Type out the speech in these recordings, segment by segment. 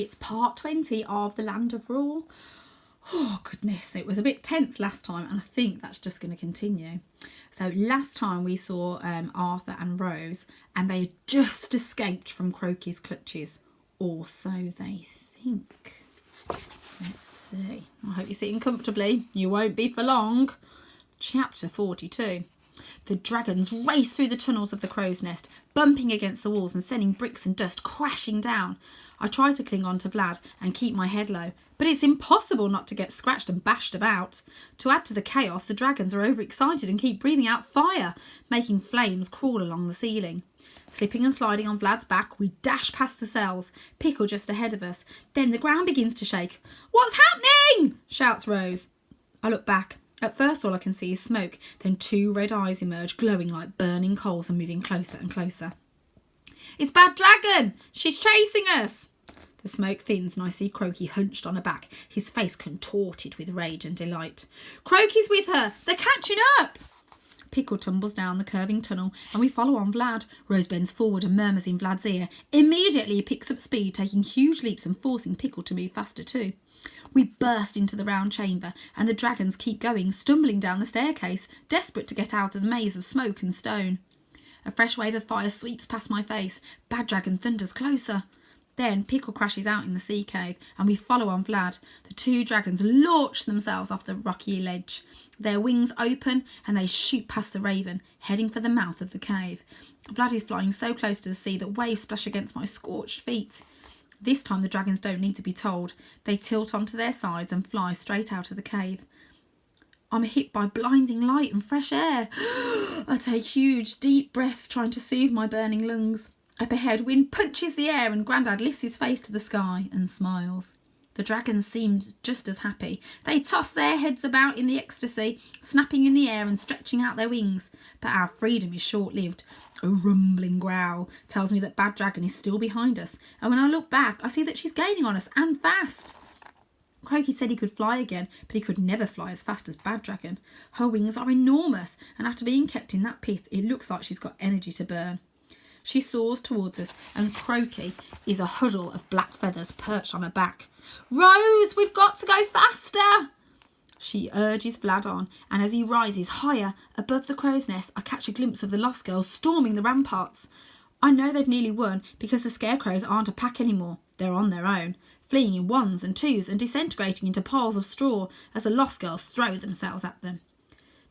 It's part 20 of The Land of Rule. Oh goodness, it was a bit tense last time and I think that's just going to continue. So last time we saw Arthur and Rose and they had just escaped from Croaky's clutches. Or so they think. Let's see. I hope you're sitting comfortably. You won't be for long. Chapter 42. The dragons race through the tunnels of the crow's nest, bumping against the walls and sending bricks and dust crashing down. I try to cling on to Vlad and keep my head low, but it's impossible not to get scratched and bashed about. To add to the chaos, the dragons are overexcited and keep breathing out fire, making flames crawl along the ceiling. Slipping and sliding on Vlad's back, we dash past the cells, Pickle just ahead of us. Then the ground begins to shake. "What's happening?" shouts Rose. I look back. At first all I can see is smoke, then two red eyes emerge, glowing like burning coals and moving closer and closer. "It's Bad Dragon! She's chasing us!" The smoke thins and I see Croaky hunched on her back, his face contorted with rage and delight. "Croaky's with her! They're catching up!" Pickle tumbles down the curving tunnel and we follow on Vlad. Rose bends forward and murmurs in Vlad's ear. Immediately he picks up speed, taking huge leaps and forcing Pickle to move faster too. We burst into the round chamber and the dragons keep going, stumbling down the staircase, desperate to get out of the maze of smoke and stone. A fresh wave of fire sweeps past my face. Bad Dragon thunders closer. Then Pickle crashes out in the sea cave and we follow on Vlad. The two dragons launch themselves off the rocky ledge. Their wings open and they shoot past the raven, heading for the mouth of the cave. Vlad is flying so close to the sea that waves splash against my scorched feet. This time the dragons don't need to be told. They tilt onto their sides and fly straight out of the cave. I'm hit by blinding light and fresh air. I take huge, deep breaths trying to soothe my burning lungs. Up ahead, wind punches the air and Grandad lifts his face to the sky and smiles. The dragons seemed just as happy. They toss their heads about in the ecstasy, snapping in the air and stretching out their wings. But our freedom is short-lived. A rumbling growl tells me that Bad Dragon is still behind us, and when I look back, I see that she's gaining on us, and fast. Croaky said he could fly again, but he could never fly as fast as Bad Dragon. Her wings are enormous, and after being kept in that pit, it looks like she's got energy to burn. She soars towards us, and Croaky is a huddle of black feathers perched on her back. "Rose, we've got to go faster!" She urges Vlad on, and as he rises higher above the crow's nest, I catch a glimpse of the Lost Girls storming the ramparts. I know they've nearly won because the Scarecrows aren't a pack anymore. They're on their own, fleeing in ones and twos and disintegrating into piles of straw as the Lost Girls throw themselves at them.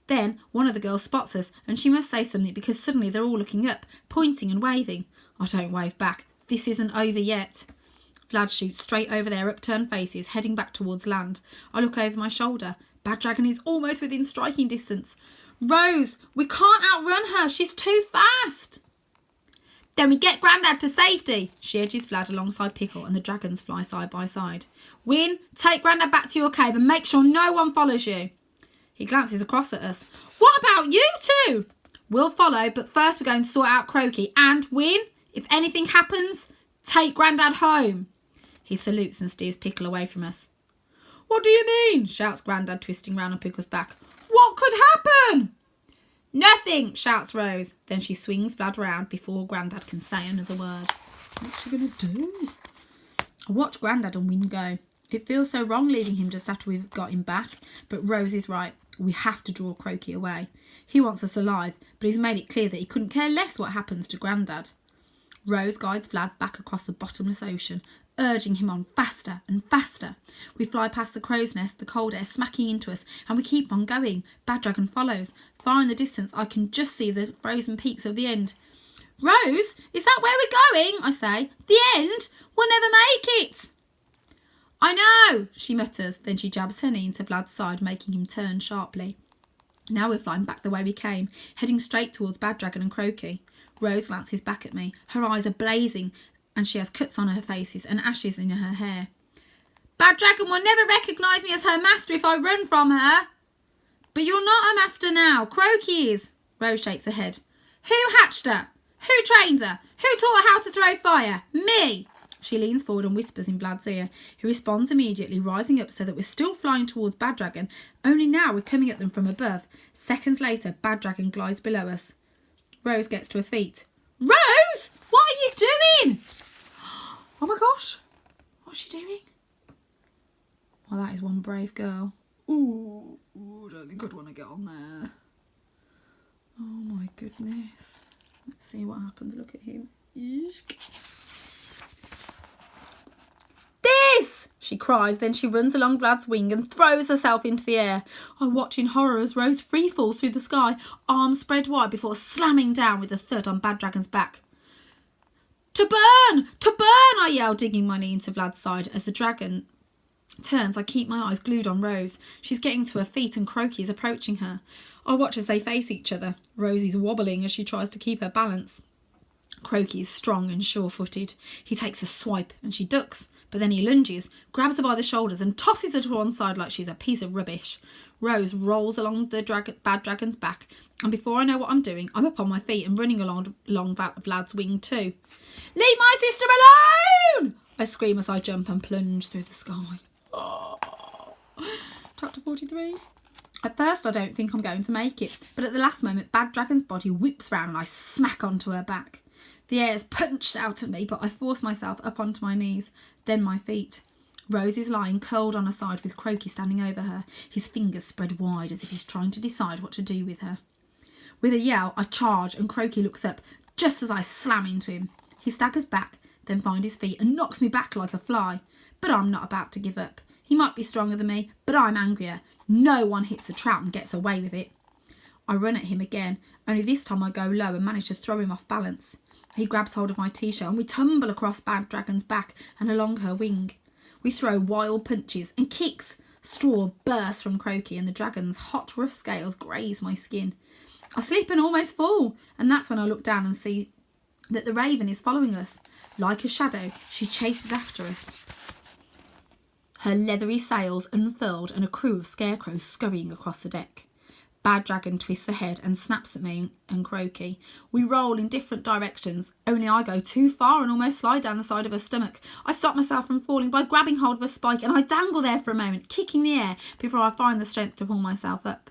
Then one of the girls spots us and she must say something because suddenly they're all looking up, pointing and waving. I don't wave back. This isn't over yet. Vlad shoots straight over their upturned faces, heading back towards land. I look over my shoulder. Bad Dragon is almost within striking distance. "Rose, we can't outrun her. She's too fast." "Then we get Grandad to safety." She edges Vlad alongside Pickle and the dragons fly side by side. "Win, take Grandad back to your cave and make sure no one follows you." He glances across at us. "What about you two?" "We'll follow, but first we're going to sort out Croaky. And Win, if anything happens, take Grandad home." He salutes and steers Pickle away from us. "What do you mean?" shouts Grandad, twisting round on Pickle's back. "What could happen?" "Nothing," shouts Rose. Then she swings Vlad round before Grandad can say another word. What's she going to do? I watch Grandad and Win go. It feels so wrong leaving him just after we've got him back, but Rose is right. We have to draw Croaky away. He wants us alive, but he's made it clear that he couldn't care less what happens to Grandad. Rose guides Vlad back across the bottomless ocean, urging him on faster and faster. We fly past the crow's nest, the cold air smacking into us, and we keep on going. Bad Dragon follows. Far in the distance, I can just see the frozen peaks of the end. "Rose, is that where we're going?" I say. "The end? We'll never make it." "I know," she mutters. Then she jabs her knee into Vlad's side, making him turn sharply. Now we're flying back the way we came, heading straight towards Bad Dragon and Croaky. Rose glances back at me. Her eyes are blazing, and she has cuts on her faces and ashes in her hair. "Bad Dragon will never recognise me as her master if I run from her." "But you're not her master now. Croaky is." Rose shakes her head. "Who hatched her? Who trained her? Who taught her how to throw fire? Me." She leans forward and whispers in Vlad's ear. He responds immediately, rising up so that we're still flying towards Bad Dragon, only now we're coming at them from above. Seconds later, Bad Dragon glides below us. Rose gets to her feet. "Rose, what are you doing?" "Oh my gosh, What's she doing? Well, that is one brave girl. Ooh, I don't think I'd want to get on there. Oh my goodness. Let's see what happens. Look at him. This! She cries, then she runs along Vlad's wing and throws herself into the air. I watch in horror as Rose free falls through the sky, arms spread wide before slamming down with a thud on Bad Dragon's back. To burn! To burn! I yell, digging my knee into Vlad's side. As the dragon turns, I keep my eyes glued on Rose. She's getting to her feet and Croaky is approaching her. I watch as they face each other. Rosie's wobbling as she tries to keep her balance. Croaky is strong and sure-footed. He takes a swipe and she ducks, but then he lunges, grabs her by the shoulders and tosses her to one side like she's a piece of rubbish. Rose rolls along the Bad Dragon's back, and before I know what I'm doing, I'm up on my feet and running along Vlad's wing too. Leave my sister alone! I scream as I jump and plunge through the sky. Oh. Chapter 43. At first I don't think I'm going to make it, but at the last moment Bad Dragon's body whips round and I smack onto her back. The air is punched out at me, but I force myself up onto my knees, then my feet. Rose is lying curled on her side with Croaky standing over her, his fingers spread wide as if he's trying to decide what to do with her. With a yell, I charge and Croaky looks up just as I slam into him. He staggers back, then finds his feet and knocks me back like a fly. But I'm not about to give up. He might be stronger than me, but I'm angrier. No one hits a trout and gets away with it. I run at him again, only this time I go low and manage to throw him off balance. He grabs hold of my t-shirt and we tumble across Bad Dragon's back and along her wing. We throw wild punches and kicks. Straw bursts from Croaky and the dragon's hot, rough scales graze my skin. I slip and almost fall, and that's when I look down and see that the raven is following us. Like a shadow, she chases after us. Her leathery sails unfurled and a crew of scarecrows scurrying across the deck. Bad Dragon twists ahead and snaps at me and Croaky. We roll in different directions, only I go too far and almost slide down the side of her stomach. I stop myself from falling by grabbing hold of a spike and I dangle there for a moment, kicking the air before I find the strength to pull myself up.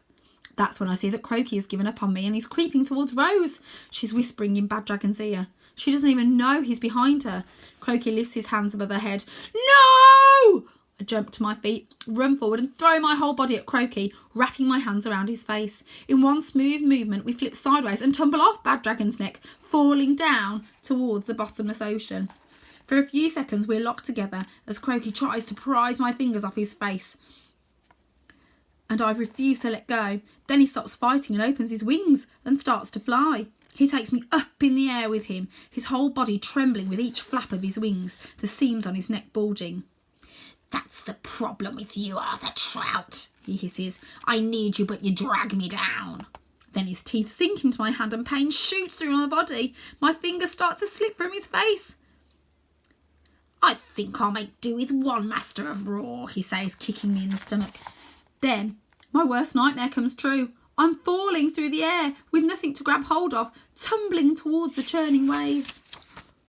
That's when I see that Croaky has given up on me and he's creeping towards Rose. She's whispering in Bad Dragon's ear. She doesn't even know he's behind her. Croaky lifts his hands above her head. No! I jump to my feet, run forward and throw my whole body at Croaky, wrapping my hands around his face. In one smooth movement, we flip sideways and tumble off Bad Dragon's neck, falling down towards the bottomless ocean. For a few seconds, we're locked together as Croaky tries to prise my fingers off his face. And I refuse to let go. Then he stops fighting and opens his wings and starts to fly. He takes me up in the air with him, his whole body trembling with each flap of his wings, the seams on his neck bulging. That's the problem with you, Arthur Trout, he hisses. I need you, but you drag me down. Then his teeth sink into my hand and pain shoots through my body. My fingers start to slip from his face. I think I'll make do with one master of raw, he says, kicking me in the stomach. Then my worst nightmare comes true. I'm falling through the air with nothing to grab hold of, tumbling towards the churning waves.